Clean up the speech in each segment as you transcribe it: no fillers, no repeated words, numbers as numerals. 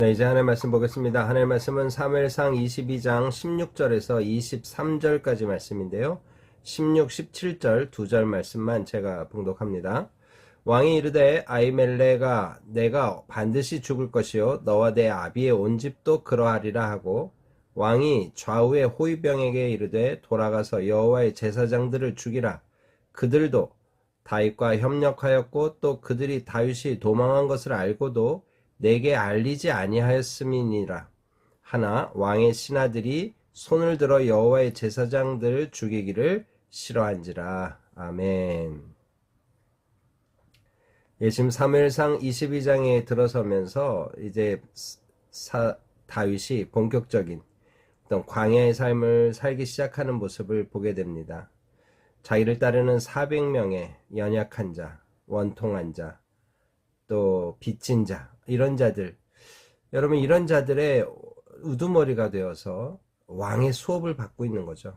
네, 이제 하나님의 말씀 보겠습니다. 하나님의 말씀은 사무엘상 22장 16절에서 23절까지 말씀인데요. 16, 17절 두 절 말씀만 제가 봉독합니다. 왕이 이르되 아히멜렉아 내가 반드시 죽을 것이요 너와 내 아비의 온 집도 그러하리라 하고, 왕이 좌우의 호위병에게 이르되 돌아가서 여호와의 제사장들을 죽이라. 그들도 다윗과 협력하였고 또 그들이 다윗이 도망한 것을 알고도 내게 알리지 아니하였음이니라. 하나 왕의 신하들이 손을 들어 여호와의 제사장들을 죽이기를 싫어한지라. 아멘. 예, 지금 사무엘상 22장에 들어서면서 이제 다윗이 본격적인 어떤 광야의 삶을 살기 시작하는 모습을 보게 됩니다. 자기를 따르는 400명의 연약한 자, 원통한 자, 또 빚진 자, 이런 자들, 여러분 이런 자들의 우두머리가 되어서 왕의 수업을 받고 있는 거죠.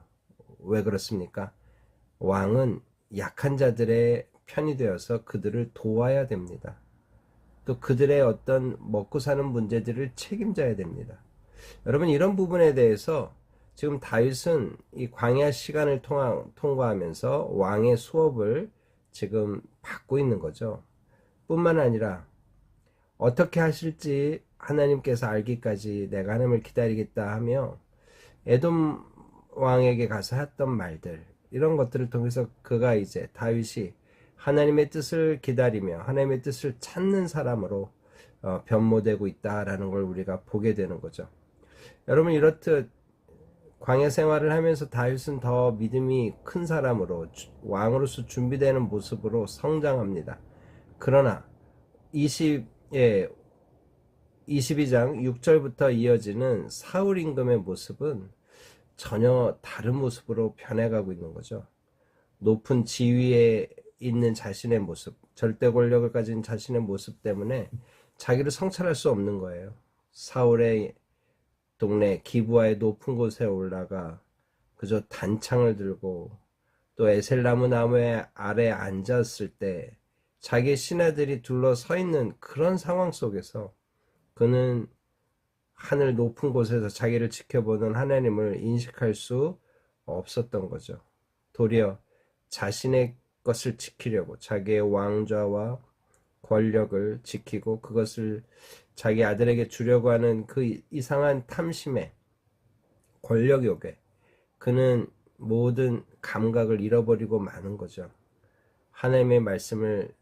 왜 그렇습니까? 왕은 약한 자들의 편이 되어서 그들을 도와야 됩니다. 또 그들의 어떤 먹고 사는 문제들을 책임져야 됩니다. 여러분 이런 부분에 대해서 지금 다윗은 이 광야 시간을 통과하면서 왕의 수업을 지금 받고 있는 거죠. 뿐만 아니라 어떻게 하실지 하나님께서 알기까지 내가 하나님을 기다리겠다 하며 에돔 왕에게 가서 했던 말들, 이런 것들을 통해서 그가 이제 다윗이 하나님의 뜻을 기다리며 하나님의 뜻을 찾는 사람으로 변모되고 있다라는 걸 우리가 보게 되는 거죠. 여러분 이렇듯 광야 생활을 하면서 다윗은 더 믿음이 큰 사람으로 왕으로서 준비되는 모습으로 성장합니다. 그러나 22장 6절부터 이어지는 사울 임금의 모습은 전혀 다른 모습으로 변해가고 있는 거죠. 높은 지위에 있는 자신의 모습, 절대 권력을 가진 자신의 모습 때문에 자기를 성찰할 수 없는 거예요. 사울의 동네 기브아의 높은 곳에 올라가 그저 단창을 들고 또 에셀나무 나무의 아래 앉았을 때 자기 신하들이 둘러서 있는 그런 상황 속에서 그는 하늘 높은 곳에서 자기를 지켜보는 하나님을 인식할 수 없었던 거죠. 도리어 자신의 것을 지키려고 자기의 왕좌와 권력을 지키고 그것을 자기 아들에게 주려고 하는 그 이상한 탐심에, 권력욕에 그는 모든 감각을 잃어버리고 마는 거죠. 하나님의 말씀을,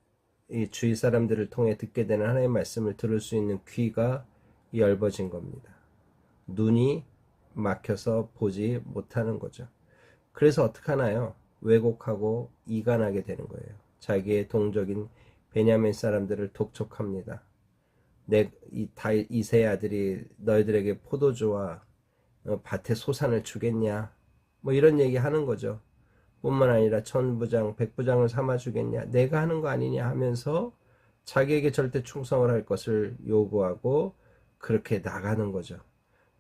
이 주위 사람들을 통해 듣게 되는 하나님의 말씀을 들을 수 있는 귀가 엷어진 겁니다. 눈이 막혀서 보지 못하는 거죠. 그래서 어떻게 하나요? 왜곡하고 이간하게 되는 거예요. 자기의 동족인 베냐민 사람들을 독촉합니다. 이세 아들이 너희들에게 포도주와 밭의 소산을 주겠냐, 뭐 이런 얘기 하는 거죠. 뿐만 아니라 천부장, 백부장을 삼아 주겠냐, 내가 하는 거 아니냐 하면서 자기에게 절대 충성을 할 것을 요구하고 그렇게 나가는 거죠.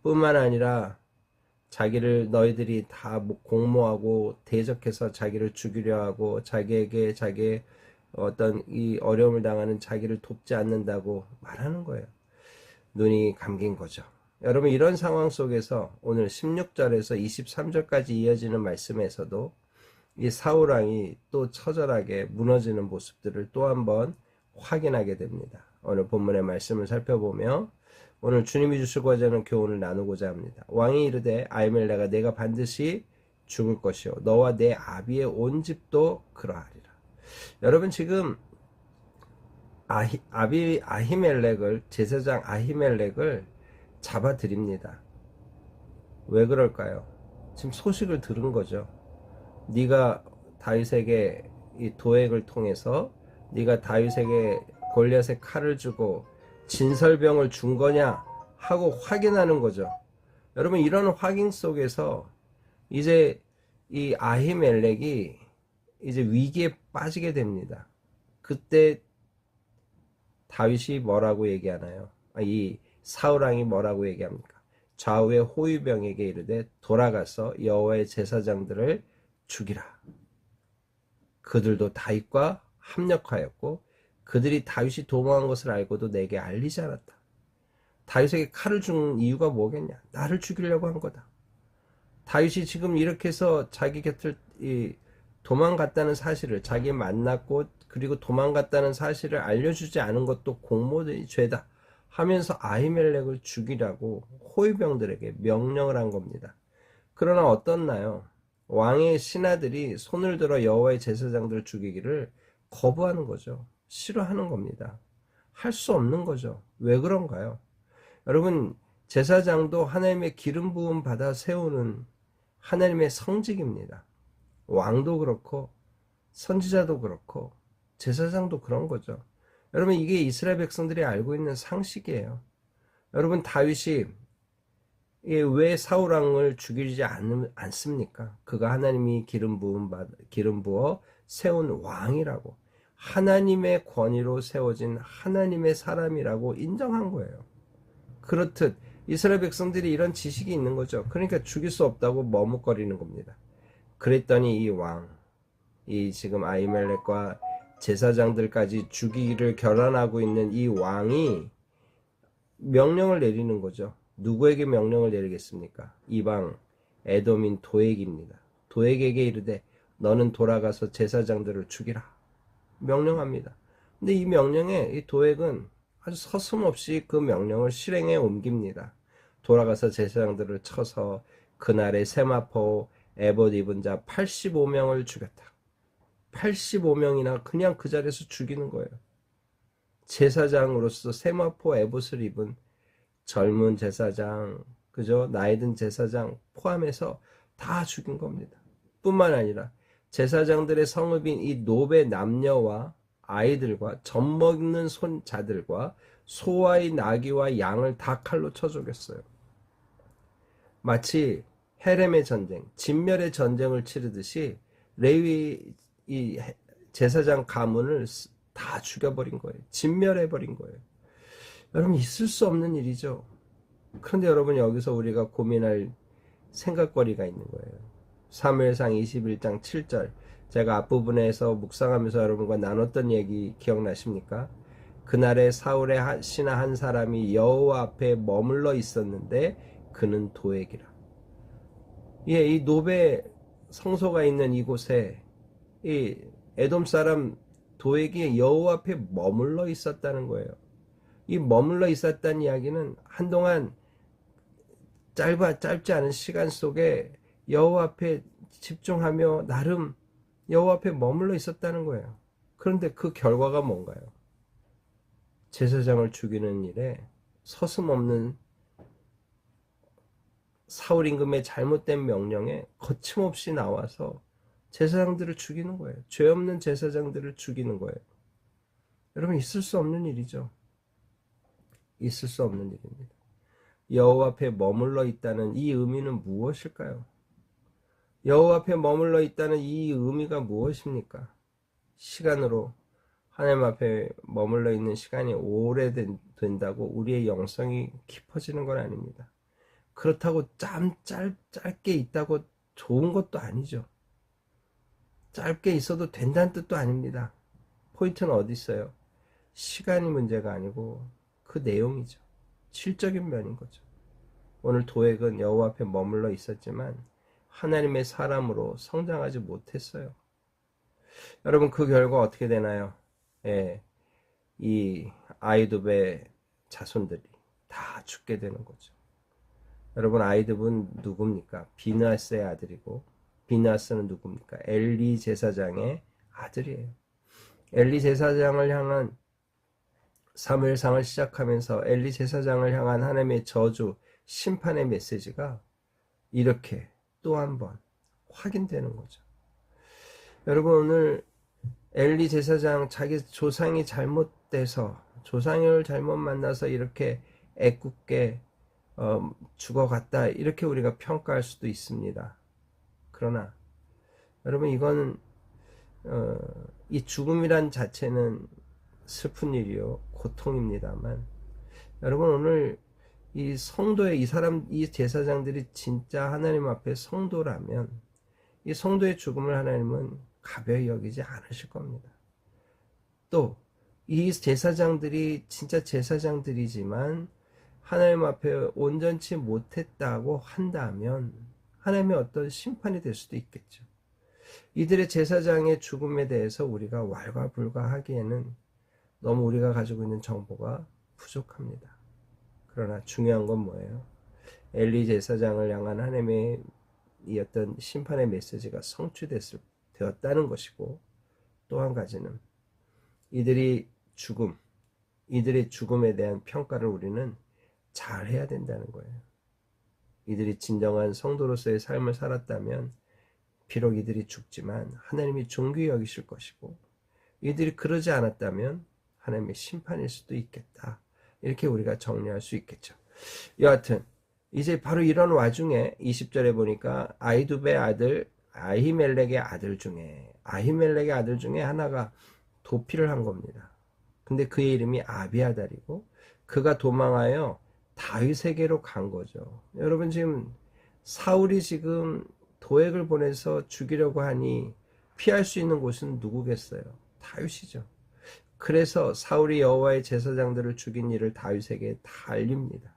뿐만 아니라 자기를 너희들이 다 공모하고 대적해서 자기를 죽이려 하고 자기에게 자기의 어떤 이 어려움을 당하는 자기를 돕지 않는다고 말하는 거예요. 눈이 감긴 거죠. 여러분 이런 상황 속에서 오늘 16절에서 23절까지 이어지는 말씀에서도 이 사울왕이 또 처절하게 무너지는 모습들을 또 한번 확인하게 됩니다. 오늘 본문의 말씀을 살펴보며 오늘 주님이 주시고자 하는 교훈을 나누고자 합니다. 왕이 이르되 아히멜렉아 내가 반드시 죽을 것이요 너와 내 아비의 온 집도 그러하리라. 여러분 지금 아히멜렉을, 제사장 아히멜렉을 잡아들입니다. 왜 그럴까요? 지금 소식을 들은 거죠. 네가 다윗에게 이 도액을 통해서 네가 다윗에게 골리앗의 칼을 주고 진설병을 준 거냐 하고 확인하는 거죠. 여러분 이런 확인 속에서 이제 이 아히멜렉이 이제 위기에 빠지게 됩니다. 그때 다윗이 뭐라고 얘기하나요? 이 사울왕이 뭐라고 얘기합니까? 좌우의 호위병에게 이르되 돌아가서 여호와의 제사장들을 죽이라. 그들도 다윗과 합력하였고 그들이 다윗이 도망한 것을 알고도 내게 알리지 않았다. 다윗에게 칼을 준 이유가 뭐겠냐? 나를 죽이려고 한 거다. 다윗이 지금 이렇게 해서 자기 곁을 도망갔다는 사실을, 자기 만났고 그리고 도망갔다는 사실을 알려주지 않은 것도 공모의 죄다 하면서 아히멜렉을 죽이라고 호위병들에게 명령을 한 겁니다. 그러나 어떻나요? 왕의 신하들이 손을 들어 여호와의 제사장들을 죽이기를 거부하는 거죠. 싫어하는 겁니다. 할 수 없는 거죠. 왜 그런가요? 여러분, 제사장도 하나님의 기름 부음 받아 세우는 하나님의 성직입니다. 왕도 그렇고 선지자도 그렇고 제사장도 그런 거죠. 여러분, 이게 이스라엘 백성들이 알고 있는 상식이에요. 여러분, 다윗이 왜 사울 왕을 죽이지 않습니까? 그가 하나님이 기름 부어 세운 왕이라고, 하나님의 권위로 세워진 하나님의 사람이라고 인정한 거예요. 그렇듯 이스라엘 백성들이 이런 지식이 있는 거죠. 그러니까 죽일 수 없다고 머뭇거리는 겁니다. 그랬더니 이 지금 아히멜렉과 제사장들까지 죽이기를 결단하고 있는 이 왕이 명령을 내리는 거죠. 누구에게 명령을 내리겠습니까? 이방 에돔인 도액입니다. 도액에게 이르되 너는 돌아가서 제사장들을 죽이라 명령합니다. 근데 이 명령에 이 도액은 아주 서슴없이 그 명령을 실행에 옮깁니다. 돌아가서 제사장들을 쳐서 그날의 세마포 에봇 입은 자 85명을 죽였다. 85명이나 그냥 그 자리에서 죽이는 거예요. 제사장으로서 세마포 에봇을 입은 젊은 제사장, 그죠? 나이 든 제사장 포함해서 다 죽인 겁니다. 뿐만 아니라 제사장들의 성읍인 이 노베 남녀와 아이들과 젖먹는 손자들과 소와의 나귀와 양을 다 칼로 쳐 죽였어요. 마치 헤렘의 전쟁, 진멸의 전쟁을 치르듯이 레위 이 제사장 가문을 다 죽여버린 거예요. 진멸해버린 거예요. 여러분, 있을 수 없는 일이죠. 그런데 여러분, 여기서 우리가 고민할 생각거리가 있는 거예요. 사무엘상 21장 7절, 제가 앞부분에서 묵상하면서 여러분과 나눴던 얘기 기억나십니까? 그날에 사울의 신하 한 사람이 여호와 앞에 머물러 있었는데 그는 도액이라. 예, 이 노베 성소가 있는 이곳에 이 에돔 사람 도액이 여호와 앞에 머물러 있었다는 거예요. 이 머물러 있었다는 이야기는 한동안 짧지 않은 시간 속에 여호와 앞에 집중하며 나름 여호와 앞에 머물러 있었다는 거예요. 그런데 그 결과가 뭔가요? 제사장을 죽이는 일에 서슴없는 사울 임금의 잘못된 명령에 거침없이 나와서 제사장들을 죽이는 거예요. 죄 없는 제사장들을 죽이는 거예요. 여러분, 있을 수 없는 일이죠. 있을 수 없는 일입니다. 여호와 앞에 머물러 있다는 이 의미는 무엇일까요? 여호와 앞에 머물러 있다는 이 의미가 무엇입니까? 시간으로 하나님 앞에 머물러 있는 시간이 오래된다고 우리의 영성이 깊어지는 건 아닙니다. 그렇다고 짧게 있다고 좋은 것도 아니죠. 짧게 있어도 된다는 뜻도 아닙니다. 포인트는 어디 있어요? 시간이 문제가 아니고 그 내용이죠. 실적인 면인 거죠. 오늘 도액은 여호와 앞에 머물러 있었지만 하나님의 사람으로 성장하지 못했어요. 여러분, 그 결과 어떻게 되나요? 예, 이 아이돔의 자손들이 다 죽게 되는 거죠. 여러분, 아이돔은 누굽니까? 비느하스의 아들이고, 비느하스는 누굽니까? 엘리 제사장의 아들이에요. 엘리 제사장을 향한 사무엘상을 시작하면서 엘리 제사장을 향한 하나님의 저주, 심판의 메시지가 이렇게 또 한 번 확인되는 거죠. 여러분, 오늘 엘리 제사장 자기 조상이 잘못돼서, 조상을 잘못 만나서 이렇게 애꿎게 죽어갔다, 이렇게 우리가 평가할 수도 있습니다. 그러나 여러분, 이거는 이 죽음이란 자체는 슬픈 일이요, 고통입니다만, 여러분, 오늘 이 성도의 이 제사장들이 진짜 하나님 앞에 성도라면 이 성도의 죽음을 하나님은 가벼이 여기지 않으실 겁니다. 또 이 제사장들이 진짜 제사장들이지만 하나님 앞에 온전치 못했다고 한다면 하나님의 어떤 심판이 될 수도 있겠죠. 이들의 제사장의 죽음에 대해서 우리가 왈가불가하기에는 너무 우리가 가지고 있는 정보가 부족합니다. 그러나 중요한 건 뭐예요? 엘리 제사장을 향한 하나님의 이 어떤 심판의 메시지가 성취되었다는 것이고, 또 한 가지는 이들의 죽음에 대한 평가를 우리는 잘 해야 된다는 거예요. 이들이 진정한 성도로서의 삶을 살았다면 비록 이들이 죽지만 하나님이 존귀히 여기실 것이고, 이들이 그러지 않았다면 하나님의 심판일 수도 있겠다. 이렇게 우리가 정리할 수 있겠죠. 여하튼 이제 바로 이런 와중에 20절에 보니까 아히두베의 아들 아히멜렉의 아들 중에 하나가 도피를 한 겁니다. 근데 그의 이름이 아비아달이고, 그가 도망하여 다윗에게로 간 거죠. 여러분, 지금 사울이 지금 도액을 보내서 죽이려고 하니 피할 수 있는 곳은 누구겠어요? 다윗이죠. 그래서 사울이 여호와의 제사장들을 죽인 일을 다윗에게 다 알립니다.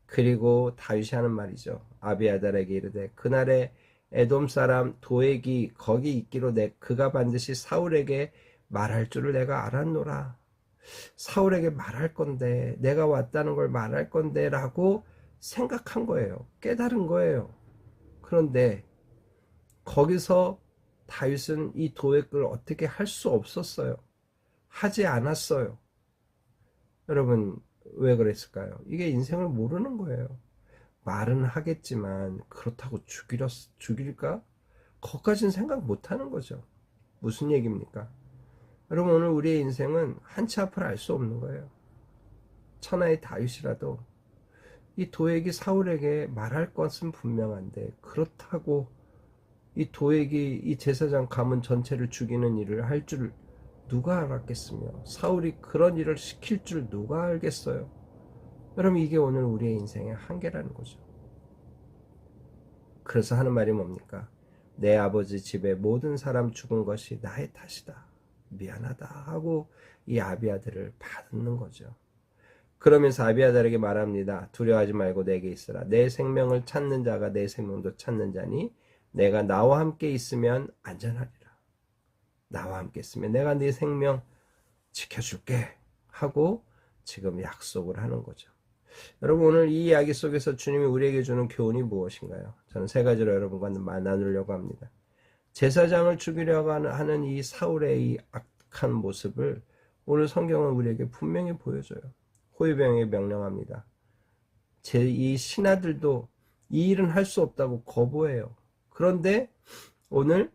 그리고 다윗이 하는 말이죠. 아비아달에게 이르되 그날에 에돔 사람 도액이 거기 있기로 그가 반드시 사울에게 말할 줄을 내가 알았노라. 사울에게 말할 건데, 내가 왔다는 걸 말할 건데 라고 생각한 거예요. 깨달은 거예요. 그런데 거기서 다윗은 이 도액을 어떻게 할 수 없었어요. 하지 않았어요. 여러분, 왜 그랬을까요? 이게 인생을 모르는 거예요. 말은 하겠지만 그렇다고 죽일까? 거기까지는 생각 못하는 거죠. 무슨 얘기입니까? 여러분, 오늘 우리의 인생은 한치 앞을 알 수 없는 거예요. 천하의 다윗이라도 이 도액이 사울에게 말할 것은 분명한데, 그렇다고 이 도액이 이 제사장 가문 전체를 죽이는 일을 할 줄 누가 알았겠으며, 사울이 그런 일을 시킬 줄 누가 알겠어요? 여러분, 이게 오늘 우리의 인생의 한계라는 거죠. 그래서 하는 말이 뭡니까? 내 아버지 집에 모든 사람 죽은 것이 나의 탓이다, 미안하다 하고 이 아비아들을 받는 거죠. 그러면서 아비아달에게 말합니다. 두려워하지 말고 내게 있으라. 내 생명을 찾는 자가 내 생명도 찾는 자니 내가 나와 함께 있으면 안전하리라. 나와 함께 있으면 내가 네 생명 지켜줄게 하고 지금 약속을 하는 거죠. 여러분, 오늘 이 이야기 속에서 주님이 우리에게 주는 교훈이 무엇인가요? 저는 세 가지로 여러분과 나누려고 합니다. 제사장을 죽이려고 하는 이 사울의 이 악한 모습을 오늘 성경은 우리에게 분명히 보여줘요. 호위병에게 명령합니다. 이 신하들도 이 일은 할 수 없다고 거부해요. 그런데 오늘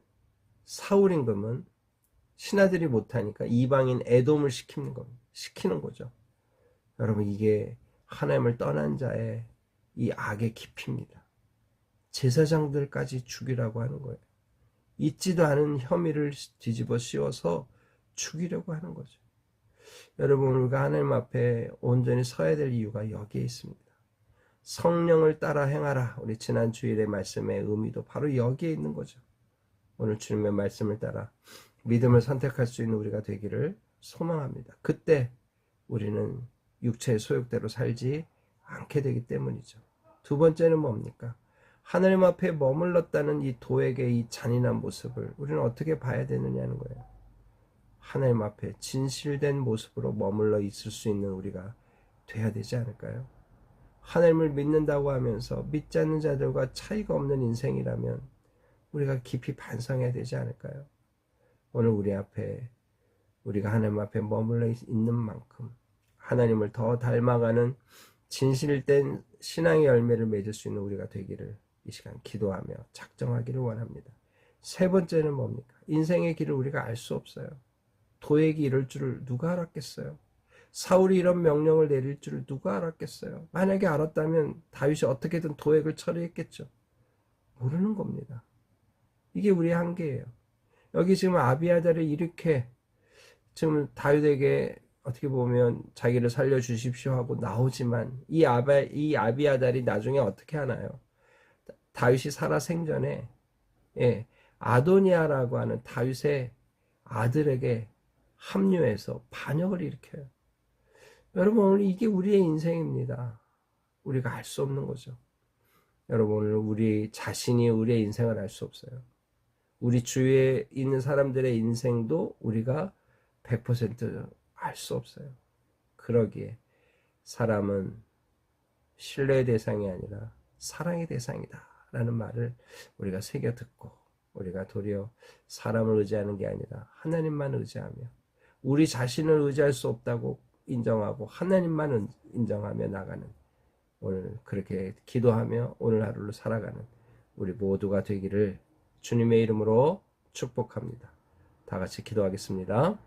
사울 임금은 신하들이 못하니까 이방인 에돔을 시키는 거죠. 여러분, 이게 하나님을 떠난 자의 이 악의 깊이입니다. 제사장들까지 죽이라고 하는 거예요. 있지도 않은 혐의를 뒤집어 씌워서 죽이려고 하는 거죠. 여러분, 우리가 하나님 앞에 온전히 서야 될 이유가 여기에 있습니다. 성령을 따라 행하라. 우리 지난 주일의 말씀의 의미도 바로 여기에 있는 거죠. 오늘 주님의 말씀을 따라 믿음을 선택할 수 있는 우리가 되기를 소망합니다. 그때 우리는 육체의 소욕대로 살지 않게 되기 때문이죠. 두 번째는 뭡니까? 하나님 앞에 머물렀다는 이 도액의 이 잔인한 모습을 우리는 어떻게 봐야 되느냐는 거예요. 하나님 앞에 진실된 모습으로 머물러 있을 수 있는 우리가 돼야 되지 않을까요? 하나님을 믿는다고 하면서 믿지 않는 자들과 차이가 없는 인생이라면 우리가 깊이 반성해야 되지 않을까요? 오늘 우리가 하나님 앞에 머물러 있는 만큼 하나님을 더 닮아가는 진실된 신앙의 열매를 맺을 수 있는 우리가 되기를 이 시간 기도하며 작정하기를 원합니다. 세 번째는 뭡니까? 인생의 길을 우리가 알 수 없어요. 도액이 이럴 줄을 누가 알았겠어요? 사울이 이런 명령을 내릴 줄을 누가 알았겠어요? 만약에 알았다면 다윗이 어떻게든 도액을 처리했겠죠. 모르는 겁니다. 이게 우리의 한계예요. 여기 지금 아비아달을 이렇게 지금 다윗에게 어떻게 보면 자기를 살려주십시오 하고 나오지만 이 아비아달이 나중에 어떻게 하나요? 다윗이 살아 생전에 아도니아라고 하는 다윗의 아들에게 합류해서 반역을 일으켜요. 여러분, 오늘 이게 우리의 인생입니다. 우리가 알 수 없는 거죠. 여러분, 오늘 우리 자신이 우리의 인생을 알 수 없어요. 우리 주위에 있는 사람들의 인생도 우리가 100% 알 수 없어요. 그러기에 사람은 신뢰의 대상이 아니라 사랑의 대상이다 라는 말을 우리가 새겨 듣고, 우리가 도리어 사람을 의지하는 게 아니라 하나님만 의지하며, 우리 자신을 의지할 수 없다고 인정하고 하나님만 인정하며 나가는, 오늘 그렇게 기도하며 오늘 하루를 살아가는 우리 모두가 되기를 주님의 이름으로 축복합니다. 다 같이 기도하겠습니다.